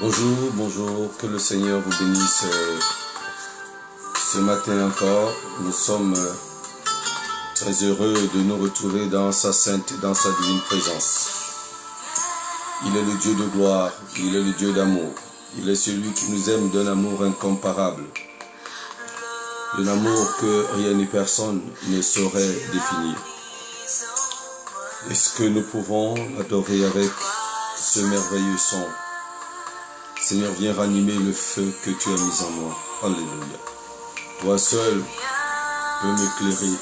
Bonjour, bonjour, que le Seigneur vous bénisse ce matin encore. Nous sommes très heureux de nous retrouver dans sa sainte et dans sa divine présence. Il est le Dieu de gloire, il est le Dieu d'amour. Il est celui qui nous aime d'un amour incomparable, d'un amour que rien ni personne ne saurait définir. Est-ce que nous pouvons l'adorer avec ce merveilleux son? Seigneur, viens ranimer le feu que tu as mis en moi. Alléluia. Toi seul peux m'éclairer.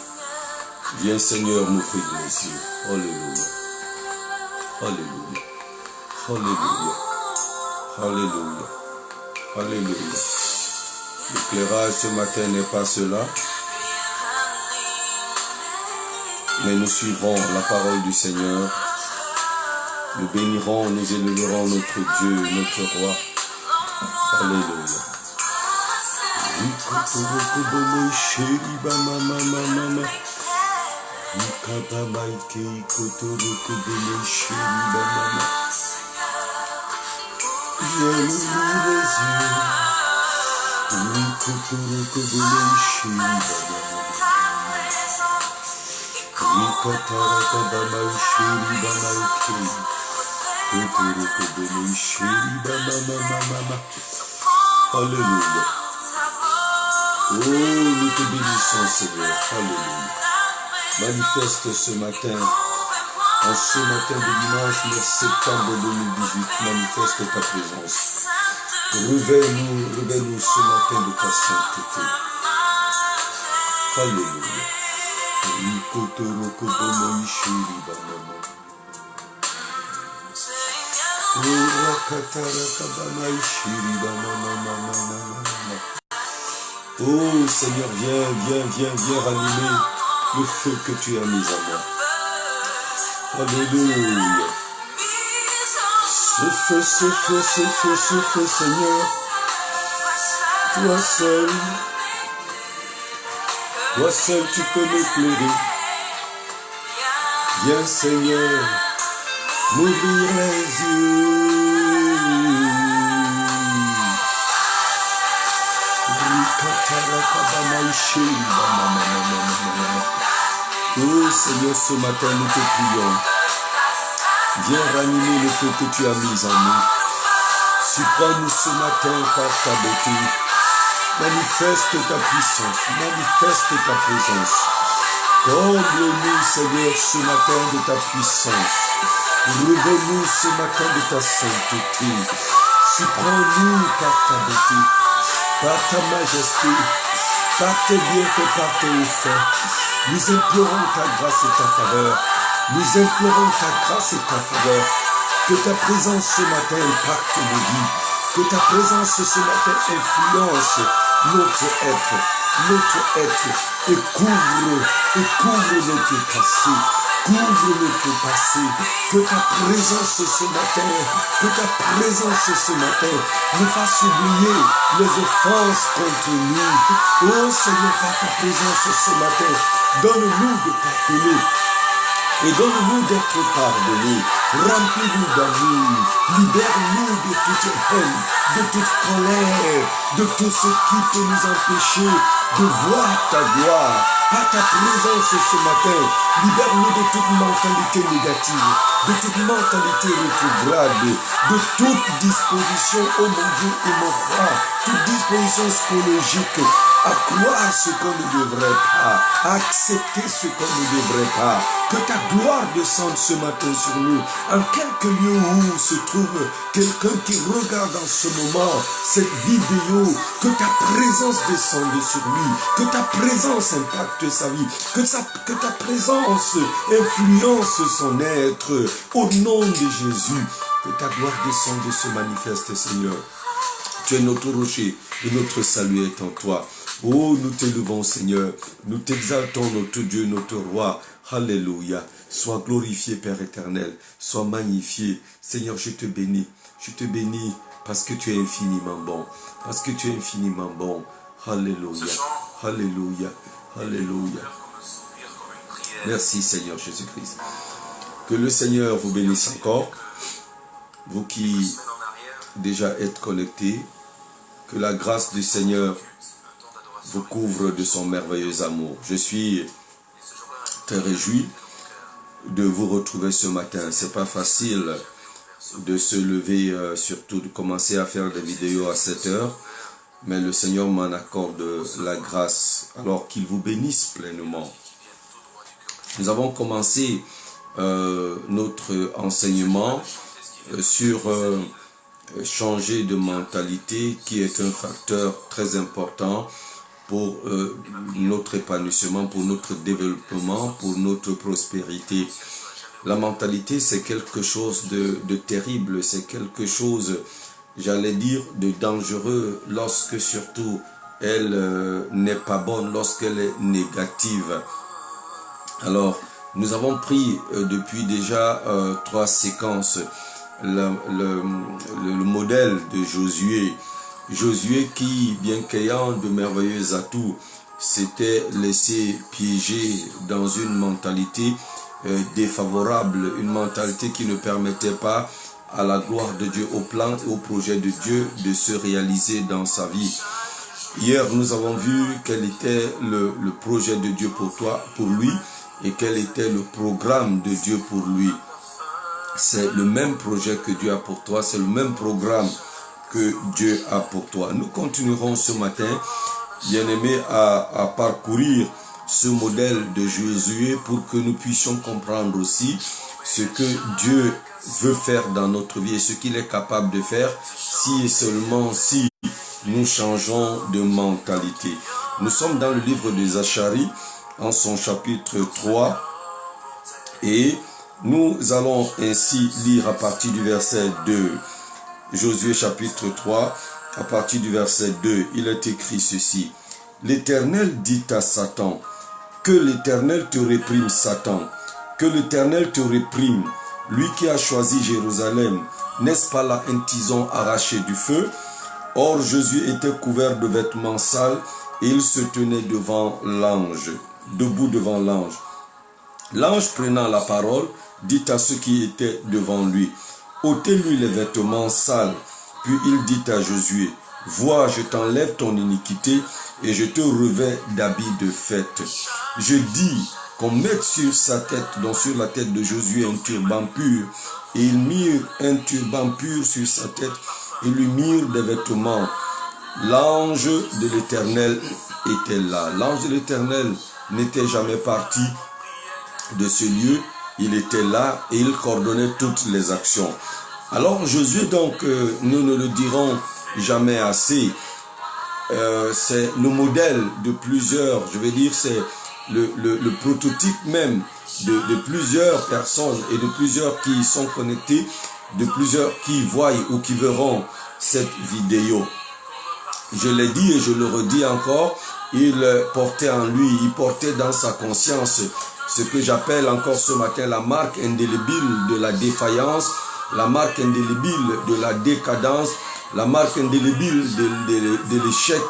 Viens, Seigneur, m'ouvrir les yeux. Alléluia. Alléluia. Alléluia. Alléluia. Alléluia. L'éclairage ce matin n'est pas cela, mais nous suivrons la parole du Seigneur. Nous bénirons, nous élèverons notre Dieu, notre Roi. Alléluia. Alléluia. Oh, nous te bénissons, Seigneur. Alléluia. Manifeste ce matin, en ce matin de dimanche 9 septembre 2018, manifeste ta présence. Réveille-nous ce matin de ta sainteté. Alléluia. Oh Seigneur, viens ranimer le feu que tu as mis en moi. Alléluia. Ce feu, Seigneur. Toi seul tu peux m'éclairer. Viens Seigneur, m'ouvrir les yeux. Oh Seigneur, ce matin nous te prions. Viens ranimer le feu que tu as mis en nous. Surprends-nous ce matin par ta beauté. Manifeste ta puissance, manifeste ta présence. Comble-nous, Seigneur, ce matin de ta puissance. Révèle-nous ce matin de ta sainteté. Surprends-nous par ta beauté, par ta majesté, par tes bienfaits, par tes effets. Nous implorons ta grâce et ta faveur. Nous implorons ta grâce et ta faveur. Que ta présence ce matin impacte nos vies. Que ta présence ce matin influence notre être et couvre notre passé. Couvre notre passé. Que ta présence ce matin nous fasse oublier les offenses contre nous. Oh Seigneur, par ta présence ce matin, donne-nous de pardonner. Et donne-nous d'être pardonnés. Remplis-nous d'amour. Libère-nous de toute haine, de toute colère, de tout ce qui peut nous empêcher de voir ta gloire. Par ta présence ce matin, libère-nous de toute mentalité négative, de toute mentalité rétrograde, de toute disposition, oh mon Dieu et mon roi, toute disposition psychologique à croire ce qu'on ne devrait pas, à accepter ce qu'on ne devrait pas. Que ta gloire descende ce matin sur nous, en quelque lieu où se trouve quelqu'un qui regarde en ce moment cette vidéo, que ta présence descende sur lui, que ta présence impacte sa vie, que ta présence influence son être, au nom de Jésus, que ta gloire descende et se manifeste, Seigneur. Tu es notre rocher et notre salut est en toi. Oh, nous t'élevons, Seigneur. Nous t'exaltons, notre Dieu, notre Roi. Alléluia. Sois glorifié, Père éternel. Sois magnifié. Seigneur, je te bénis. Je te bénis parce que tu es infiniment bon. Parce que tu es infiniment bon. Alléluia. Alléluia. Alléluia. Merci, Seigneur Jésus-Christ. Que le Seigneur vous bénisse encore. Vous qui déjà être connectés. Que la grâce du Seigneur vous couvre de son merveilleux amour. Je suis très réjoui de vous retrouver ce matin. C'est pas facile de se lever, surtout de commencer à faire des vidéos à 7 heures. Mais le Seigneur m'en accorde la grâce. Alors qu'il vous bénisse pleinement. Nous avons commencé notre enseignement sur changer de mentalité, qui est un facteur très important pour notre épanouissement, pour notre développement, pour notre prospérité. La mentalité, c'est quelque chose de terrible, c'est quelque chose, j'allais dire, de dangereux lorsque surtout elle n'est pas bonne, lorsqu'elle est négative. Alors, nous avons pris depuis déjà 3 séquences le modèle de Josué. Josué qui, bien qu'ayant de merveilleux atouts, s'était laissé piéger dans une mentalité défavorable, une mentalité qui ne permettait pas à la gloire de Dieu, au plan et au projet de Dieu de se réaliser dans sa vie. Hier, nous avons vu quel était le projet de Dieu pour toi, pour lui, et quel était le programme de Dieu pour lui. C'est le même projet que Dieu a pour toi, c'est le même programme que Dieu a pour toi. Nous continuerons ce matin, bien-aimés, à parcourir ce modèle de Josué pour que nous puissions comprendre aussi ce que Dieu veut faire dans notre vie et ce qu'il est capable de faire si et seulement si nous changeons de mentalité. Nous sommes dans le livre de Zacharie, en son chapitre 3, et nous allons ainsi lire à partir du verset 2. Josué chapitre 3, à partir du verset 2, il est écrit ceci. L'Éternel dit à Satan, que l'Éternel te réprime, Satan, que l'Éternel te réprime, lui qui a choisi Jérusalem, n'est-ce pas là un tison arraché du feu? Or Josué était couvert de vêtements sales et il se tenait devant l'ange, debout devant l'ange. L'ange prenant la parole, dit à ceux qui étaient devant lui, ôtez-lui les vêtements sales. Puis il dit à Josué, vois, je t'enlève ton iniquité et je te revêts d'habits de fête. Je dis qu'on mette sur sa tête, donc sur la tête de Josué, un turban pur. Et ils mirent un turban pur sur sa tête et lui mirent des vêtements. L'ange de l'Éternel était là. L'ange de l'Éternel n'était jamais parti de ce lieu. Il était là et il coordonnait toutes les actions. Alors Josué, donc, nous ne le dirons jamais assez, c'est le modèle de plusieurs, je vais dire, c'est le prototype même de plusieurs personnes et de plusieurs qui sont connectés, de plusieurs qui voient ou qui verront cette vidéo. Je l'ai dit et je le redis encore, il portait en lui, il portait dans sa conscience ce que j'appelle encore ce matin la marque indélébile de la défaillance, la marque indélébile de la décadence, la marque indélébile de l'échec,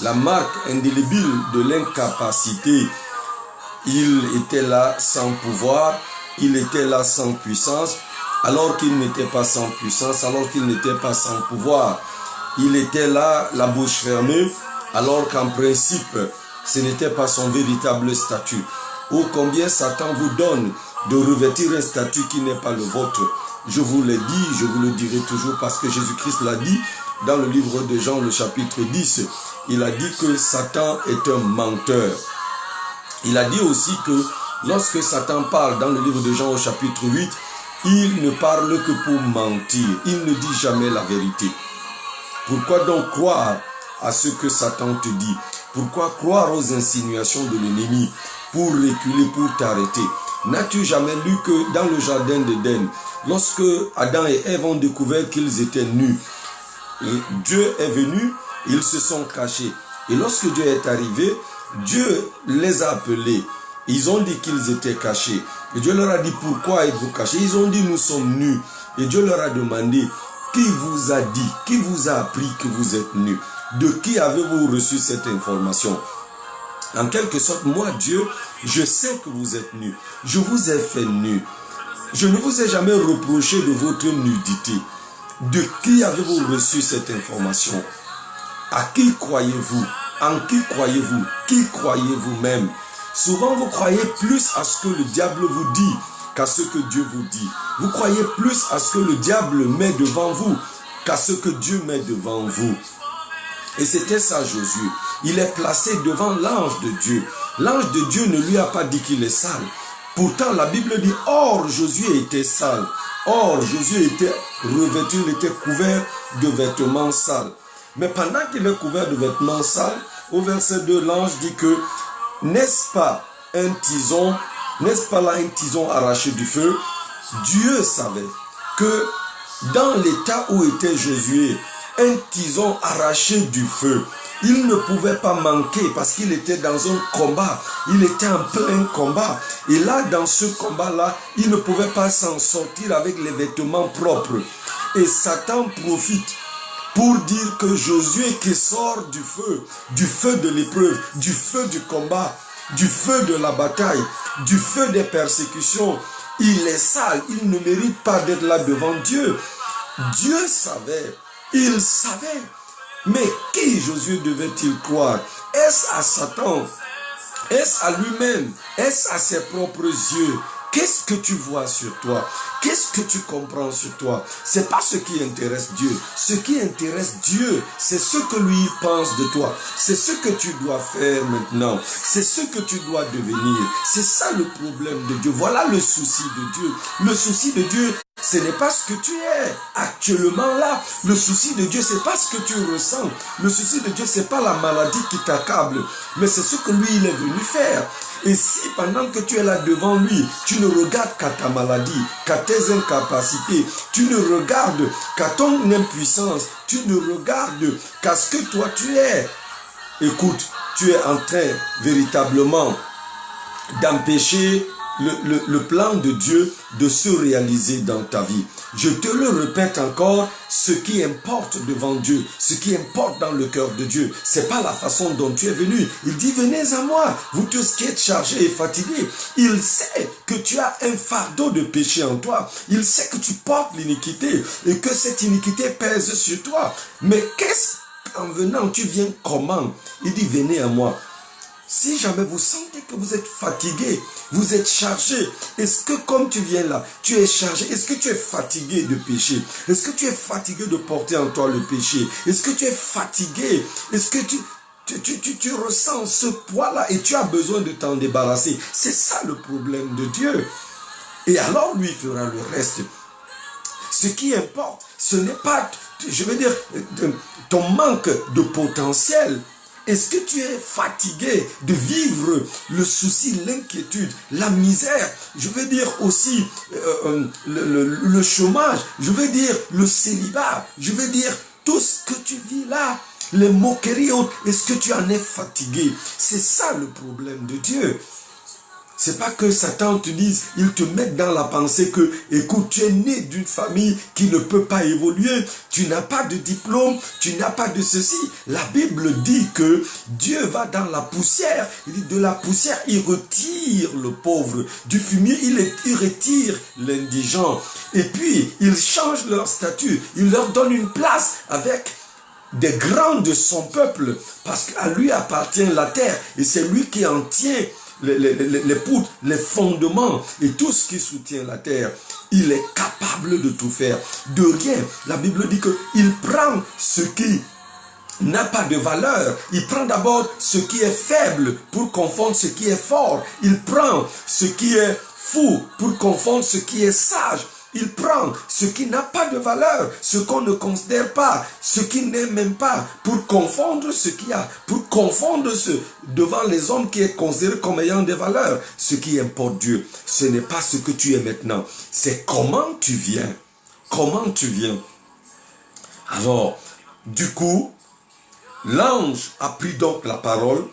la marque indélébile de l'incapacité. Il était là sans pouvoir, il était là sans puissance, alors qu'il n'était pas sans puissance, alors qu'il n'était pas sans pouvoir. Il était là, la bouche fermée, alors qu'en principe, ce n'était pas son véritable statut. Oh, combien Satan vous donne de revêtir un statut qui n'est pas le vôtre. Je vous l'ai dit, je vous le dirai toujours parce que Jésus-Christ l'a dit dans le livre de Jean, le chapitre 10. Il a dit que Satan est un menteur. Il a dit aussi que lorsque Satan parle dans le livre de Jean au chapitre 8, il ne parle que pour mentir. Il ne dit jamais la vérité. Pourquoi donc croire à ce que Satan te dit? Pourquoi croire aux insinuations de l'ennemi pour reculer, pour t'arrêter? N'as-tu jamais lu que dans le jardin d'Éden, lorsque Adam et Ève ont découvert qu'ils étaient nus, Dieu est venu, ils se sont cachés. Et lorsque Dieu est arrivé, Dieu les a appelés. Ils ont dit qu'ils étaient cachés. Et Dieu leur a dit, pourquoi êtes-vous cachés? Ils ont dit, nous sommes nus. Et Dieu leur a demandé, qui vous a dit, qui vous a appris que vous êtes nus? De qui avez-vous reçu cette information? En quelque sorte, moi, Dieu, je sais que vous êtes nus. Je vous ai fait nus. Je ne vous ai jamais reproché de votre nudité. De qui avez-vous reçu cette information? À qui croyez-vous? En qui croyez-vous? Qui croyez-vous même? Souvent, vous croyez plus à ce que le diable vous dit qu'à ce que Dieu vous dit. Vous croyez plus à ce que le diable met devant vous qu'à ce que Dieu met devant vous. Et c'était ça Josué. Il est placé devant l'ange de Dieu. L'ange de Dieu ne lui a pas dit qu'il est sale. Pourtant, la Bible dit, or Josué était sale. Or, Josué était revêtu, il était couvert de vêtements sales. Mais pendant qu'il est couvert de vêtements sales, au verset 2, l'ange dit que, n'est-ce pas un tison, n'est-ce pas là un tison arraché du feu? Dieu savait que dans l'état où était Josué, un tison arraché du feu, il ne pouvait pas manquer parce qu'il était dans un combat. Il était en plein combat. Et là, dans ce combat-là, il ne pouvait pas s'en sortir avec les vêtements propres. Et Satan profite pour dire que Josué qui sort du feu de l'épreuve, du feu du combat, du feu de la bataille, du feu des persécutions, il est sale, il ne mérite pas d'être là devant Dieu. Dieu savait, il savait. Mais qui Josué devait-il croire? Est-ce à Satan? Est-ce à lui-même? Est-ce à ses propres yeux? Qu'est-ce que tu vois sur toi? Qu'est-ce que tu comprends sur toi? C'est pas ce qui intéresse Dieu. Ce qui intéresse Dieu, c'est ce que lui pense de toi. C'est ce que tu dois faire maintenant. C'est ce que tu dois devenir. C'est ça le problème de Dieu. Voilà le souci de Dieu. Le souci de Dieu, ce n'est pas ce que tu es actuellement là. Le souci de Dieu, c'est pas ce que tu ressens. Le souci de Dieu, c'est pas la maladie qui t'accable, mais c'est ce que lui, il est venu faire. Et si pendant que tu es là devant lui, tu ne regardes qu'à ta maladie, qu'à tes incapacités, tu ne regardes qu'à ton impuissance, tu ne regardes qu'à ce que toi tu es, écoute, tu es en train véritablement d'empêcher le plan de Dieu de se réaliser dans ta vie. Je te le répète encore, ce qui importe devant Dieu, ce qui importe dans le cœur de Dieu, c'est pas la façon dont tu es venu. Il dit, venez à moi, vous tous qui êtes chargés et fatigués. Il sait que tu as un fardeau de péché en toi. Il sait que tu portes l'iniquité et que cette iniquité pèse sur toi. Mais qu'est-ce qu'en venant, tu viens comment? Il dit, venez à moi. Si jamais vous sentez que vous êtes fatigué, vous êtes chargé, est-ce que comme tu viens là, tu es chargé? Est-ce que tu es fatigué de pécher? Est-ce que tu es fatigué de porter en toi le péché? Est-ce que tu es fatigué? Est-ce que tu ressens ce poids-là et tu as besoin de t'en débarrasser? C'est ça le problème de Dieu. Et alors lui fera le reste. Ce qui importe, ce n'est pas, je veux dire, ton manque de potentiel. Est-ce que tu es fatigué de vivre le souci, l'inquiétude, la misère? Je veux dire aussi le chômage, je veux dire le célibat, je veux dire tout ce que tu vis là, les moqueries autres. Est-ce que tu en es fatigué? C'est ça le problème de Dieu. C'est pas que Satan te dise, il te met dans la pensée que, écoute, tu es né d'une famille qui ne peut pas évoluer, tu n'as pas de diplôme, tu n'as pas de ceci. La Bible dit que Dieu va dans la poussière, il dit de la poussière, il retire le pauvre, du fumier, il retire l'indigent. Et puis, il change leur statut, il leur donne une place avec des grands de son peuple, parce qu'à lui appartient la terre, et c'est lui qui en tient les poutres, les fondements et tout ce qui soutient la terre. Il est capable de tout faire. De rien. La Bible dit qu'il prend ce qui n'a pas de valeur. Il prend d'abord ce qui est faible pour confondre ce qui est fort. Il prend ce qui est fou pour confondre ce qui est sage. Il prend ce qui n'a pas de valeur, ce qu'on ne considère pas, ce qui n'est même pas, pour confondre ce qu'il y a, pour confondre ce devant les hommes qui est considéré comme ayant des valeurs. Ce qui importe Dieu, ce n'est pas ce que tu es maintenant, c'est comment tu viens. Comment tu viens. Alors, du coup, l'ange a pris donc la parole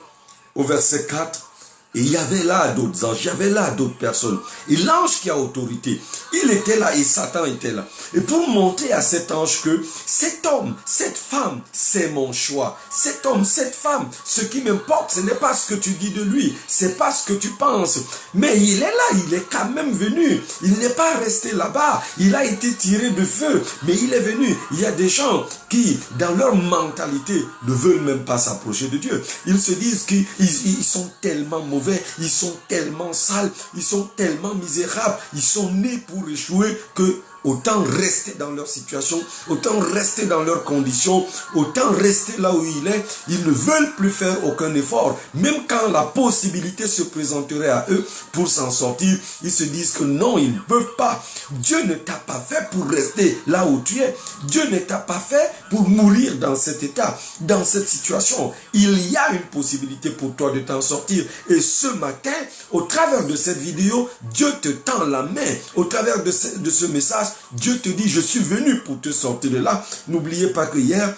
au verset 4 Et il y avait là d'autres anges, il y avait là d'autres personnes. Et l'ange qui a autorité, il était là et Satan était là. Et pour montrer à cet ange que cet homme, cette femme, c'est mon choix. Cet homme, cette femme, ce qui m'importe, ce n'est pas ce que tu dis de lui, c'est pas ce que tu penses. Mais il est là, il est quand même venu. Il n'est pas resté là-bas. Il a été tiré de feu, mais il est venu. Il y a des gens qui, dans leur mentalité, ne veulent même pas s'approcher de Dieu. Ils se disent qu'ils sont tellement mauvais, ils sont tellement sales, ils sont tellement misérables, ils sont nés pour échouer que autant rester dans leur situation, autant rester dans leurs conditions, autant rester là où il est. Ils ne veulent plus faire aucun effort. Même quand la possibilité se présenterait à eux pour s'en sortir, ils se disent que non, ils ne peuvent pas. Dieu ne t'a pas fait pour rester là où tu es. Dieu ne t'a pas fait pour mourir dans cet état, dans cette situation. Il y a une possibilité pour toi de t'en sortir. Et ce matin, au travers de cette vidéo, Dieu te tend la main. Au travers de ce message, Dieu te dit, je suis venu pour te sortir de là. N'oubliez pas que hier,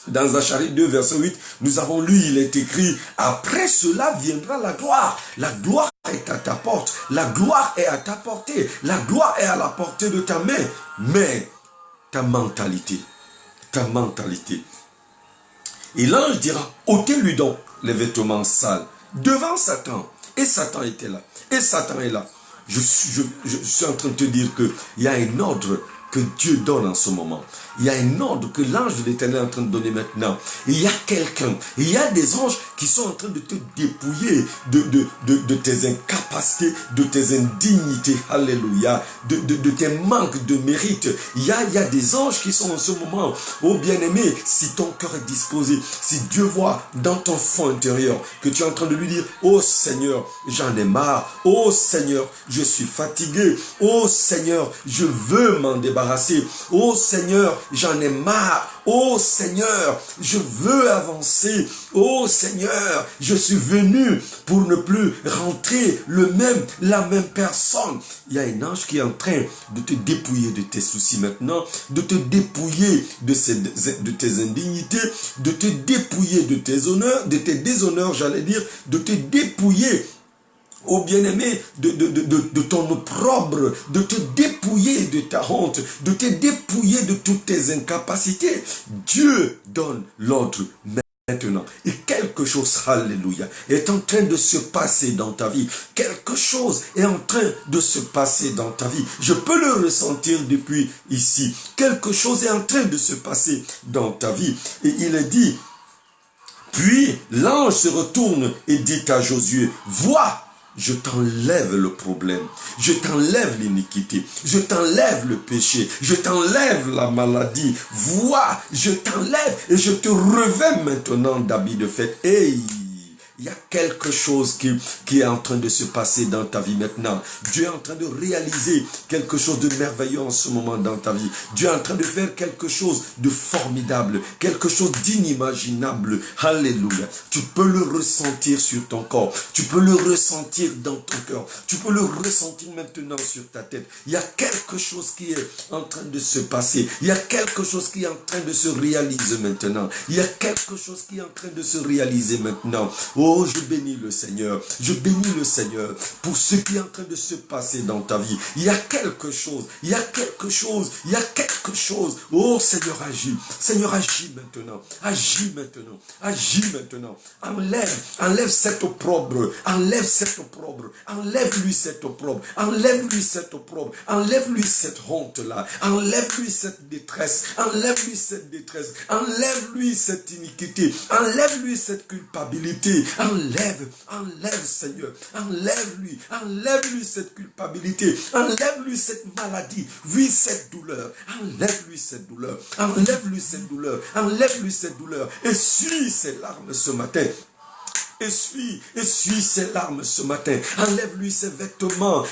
dans Zacharie 2, verset 8, nous avons lu, il est écrit, après cela viendra la gloire. La gloire est à ta porte. La gloire est à ta portée. La gloire est à la portée de ta main. Mais ta mentalité. Et l'ange dira, ôtez-lui donc les vêtements sales devant Satan. Et Satan était là. Et Satan est là. Je suis en train de te dire qu'il y a un ordre que Dieu donne en ce moment. Il y a un ordre que l'ange de l'Éternel est en train de donner maintenant. Et il y a quelqu'un, il y a des anges qui sont en train de te dépouiller de tes incapacités, de tes indignités, alléluia, de tes manques de mérite. Il y a des anges qui sont en ce moment, oh bien-aimé, si ton cœur est disposé, si Dieu voit dans ton fond intérieur que tu es en train de lui dire, oh Seigneur, j'en ai marre, oh Seigneur, je suis fatigué, oh Seigneur, je veux m'en débarrasser, oh Seigneur, j'en ai marre. Oh Seigneur, je veux avancer. Oh Seigneur, je suis venu pour ne plus rentrer la même personne. Il y a un ange qui est en train de te dépouiller de tes soucis maintenant, de te dépouiller de tes indignités, de te dépouiller de tes honneurs, de tes déshonneurs, j'allais dire, de te dépouiller, oh bien-aimé, de ton opprobre, de te dépouiller de ta honte, de te dépouiller de toutes tes incapacités. Dieu donne l'ordre maintenant. Et quelque chose, alléluia, est en train de se passer dans ta vie. Quelque chose est en train de se passer dans ta vie. Je peux le ressentir depuis ici. Quelque chose est en train de se passer dans ta vie. Et il est dit, puis l'ange se retourne et dit à Josué, vois, je t'enlève le problème, je t'enlève l'iniquité, je t'enlève le péché, je t'enlève la maladie. Vois, je t'enlève et je te revêts maintenant d'habits de fête. Hey! Il y a quelque chose qui est en train de se passer dans ta vie maintenant. Dieu est en train de réaliser quelque chose de merveilleux en ce moment dans ta vie. Dieu est en train de faire quelque chose de formidable, quelque chose d'inimaginable. Alléluia. Tu peux le ressentir sur ton corps. Tu peux le ressentir dans ton cœur. Tu peux le ressentir maintenant sur ta tête. Il y a quelque chose qui est en train de se passer. Il y a quelque chose qui est en train de se réaliser maintenant. Il y a quelque chose qui est en train de se réaliser maintenant. Oh, je bénis le Seigneur. Je bénis le Seigneur pour ce qui est en train de se passer dans ta vie. Il y a quelque chose. Il y a quelque chose. Il y a quelque chose. Oh, Seigneur, agis. Seigneur, agis maintenant. Agis maintenant. Agis maintenant. Enlève cet opprobre. Enlève cet opprobre. Enlève-lui cet opprobre. Enlève-lui cet opprobre. Enlève-lui cette honte-là. Enlève-lui cette détresse. Enlève-lui cette détresse. Enlève-lui cette iniquité. Enlève-lui cette culpabilité. Enlève, Seigneur, enlève-lui cette culpabilité, enlève-lui cette maladie, oui, cette douleur, enlève-lui cette douleur, enlève-lui cette douleur, enlève-lui cette douleur, essuie ses larmes ce matin. Essuie ses larmes ce matin. Enlève-lui ses vêtements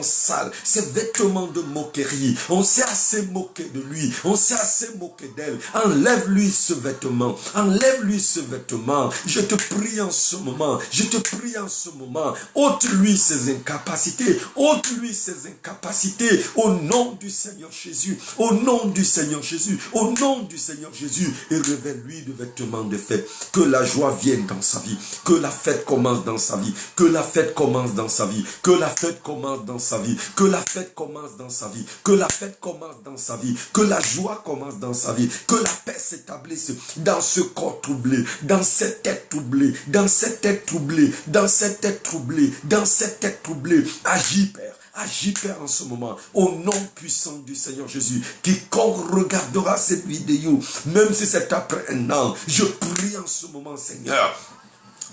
sales, ses vêtements de moquerie. On s'est assez moqué de lui, on s'est assez moqué d'elle. Enlève-lui ce vêtement, enlève-lui ce vêtement. Je te prie en ce moment, ôte-lui ses incapacités, au nom du Seigneur Jésus, au nom du Seigneur Jésus, au nom du Seigneur Jésus, et révèle-lui de vêtements de fête. Que la joie vienne dans sa vie. vie, que la fête commence dans sa vie, que la fête commence dans sa vie, que la fête commence dans sa vie, que la fête commence dans sa vie, que la fête commence dans sa vie, que la joie commence dans sa vie, que la paix s'établisse dans ce corps troublé, dans cette tête troublée, dans cette tête troublée, dans cette tête troublée, dans cette tête troublée. Agis, Père. Agis, Père, en ce moment, au nom puissant du Seigneur Jésus. Quiconque regardera cette vidéo, même si c'est après un an, je prie en ce moment, Seigneur,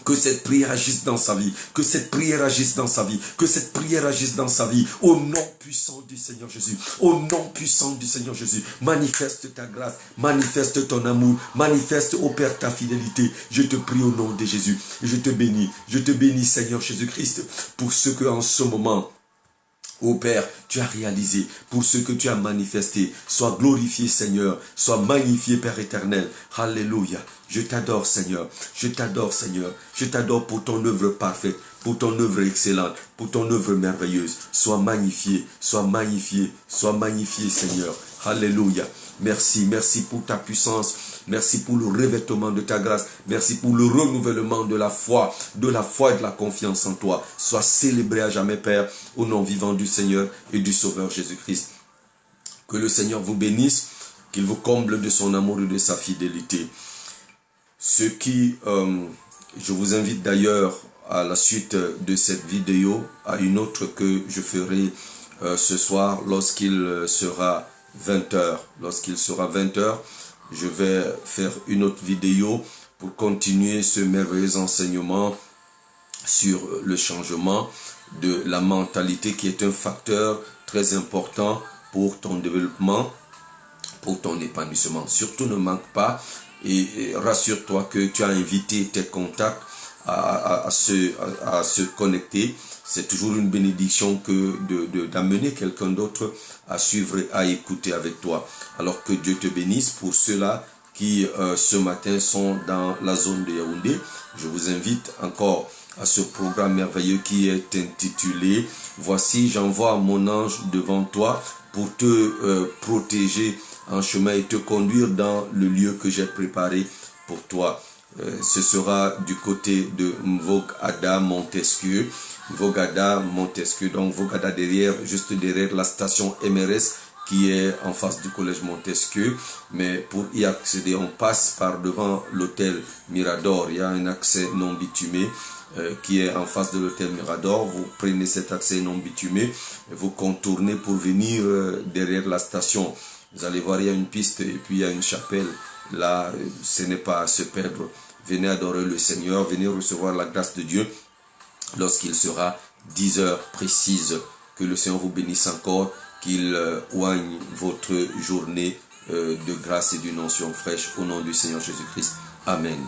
que cette prière agisse dans sa vie, que cette prière agisse dans sa vie, que cette prière agisse dans sa vie, au nom puissant du Seigneur Jésus, au nom puissant du Seigneur Jésus. Manifeste ta grâce, manifeste ton amour, manifeste, ô Père, ta fidélité. Je te prie au nom de Jésus, je te bénis, Seigneur Jésus-Christ, pour ce que en ce moment, ô Père, tu as réalisé, pour ce que tu as manifesté. Sois glorifié, Seigneur. Sois magnifié, Père éternel. Alléluia. Je t'adore, Seigneur. Je t'adore, Seigneur. Je t'adore pour ton œuvre parfaite, pour ton œuvre excellente, pour ton œuvre merveilleuse. Sois magnifié, Seigneur. Alléluia. Merci, merci pour ta puissance. Merci pour le revêtement de ta grâce. Merci pour le renouvellement de la foi et de la confiance en toi. Sois célébré à jamais, Père, au nom vivant du Seigneur et du Sauveur Jésus-Christ. Que le Seigneur vous bénisse, qu'il vous comble de son amour et de sa fidélité. Je vous invite d'ailleurs à la suite de cette vidéo, à une autre que je ferai ce soir lorsqu'il sera 20h. Lorsqu'il sera 20h, je vais faire une autre vidéo pour continuer ce merveilleux enseignement sur le changement de la mentalité qui est un facteur très important pour ton développement, pour ton épanouissement. Surtout ne manque pas et rassure-toi que tu as invité tes contacts à se connecter. C'est toujours une bénédiction que d'amener quelqu'un d'autre à suivre et à écouter avec toi. Alors que Dieu te bénisse. Pour ceux-là qui ce matin sont dans la zone de Yaoundé, je vous invite encore à ce programme merveilleux qui est intitulé « Voici, j'envoie mon ange devant toi pour te protéger en chemin et te conduire dans le lieu que j'ai préparé pour toi. » Ce sera du côté de Mvogada Montesquieu. Mvogada Montesquieu, donc Mvogada juste derrière la station MRS qui est en face du collège Montesquieu. Mais pour y accéder, on passe par devant l'hôtel Mirador. Il y a un accès non bitumé qui est en face de l'hôtel Mirador. Vous prenez cet accès non bitumé et vous contournez pour venir derrière la station. Vous allez voir, il y a une piste et puis il y a une chapelle. Là, ce n'est pas à se perdre. Venez adorer le Seigneur, venez recevoir la grâce de Dieu lorsqu'il sera 10 heures précises. Que le Seigneur vous bénisse encore, qu'il oigne votre journée de grâce et d'une onction fraîche au nom du Seigneur Jésus-Christ. Amen.